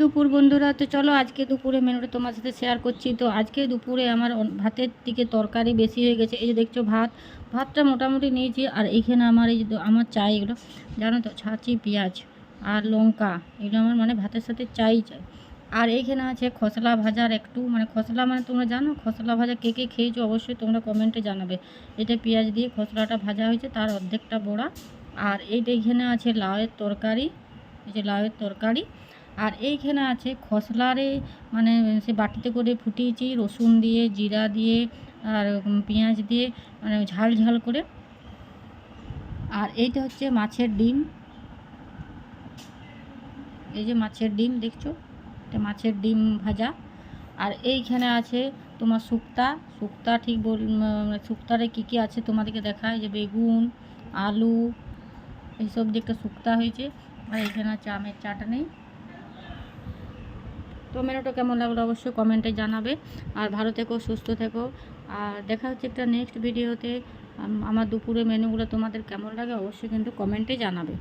দুপুর বন্ধুরা, তো চলো আজকে দুপুরে মেনুটা তোমার সাথে শেয়ার করছি। তো আজকে দুপুরে আমার ভাতের দিকে তরকারি বেশি হয়ে গেছে। এই যে দেখছো ভাতটা মোটামুটি নিয়েছি। আর এইখানে আমার এই যে আমার চাই, এগুলো জানো তো, ছাঁচি পেঁয়াজ আর লঙ্কা, এগুলো আমার মানে ভাতের সাথে চাই। আর এইখানে আছে খসলা ভাজার একটু, মানে খসলা মানে তোমরা জানো খসলা ভাজা কে কে খেয়েছো অবশ্যই তোমরা কমেন্টে জানাবে। এটা পেঁয়াজ দিয়ে খসলাটা ভাজা হয়েছে, তার অর্ধেকটা বড়া। আর এইটা এখানে আছে লাউয়ের তরকারি, এই যে লাউয়ের তরকারি। আর এইখানে আছে খসলারে, মানে সে বাটিতে করে ফুটিয়েছি রসুন দিয়ে, জিরা দিয়ে, আর পেঁয়াজ দিয়ে, মানে ঝাল ঝাল করে। আর এইটা হচ্ছে মাছের ডিম, এই যে মাছের ডিম দেখছো, এটা মাছের ডিম ভাজা। আর এইখানে আছে তোমার শুক্তা ঠিক শুক্তারে কী কী আছে তোমাদেরকে দেখায়, যে বেগুন, আলু, এইসব দিয়ে একটা শুক্তা হয়েছে। আর এখানে আছে আমের চাটনি। তো মেনুটা কেমন লাগলো অবশ্যই কমেন্টে জানাবে। আর ভালো থেকো, সুস্থ থেকো। আর দেখা হচ্ছে একটা নেক্সট ভিডিওতে। আমার দুপুরে মেনুগুলো তোমাদের কেমন লাগে অবশ্যই কিন্তু কমেন্টে জানাবে।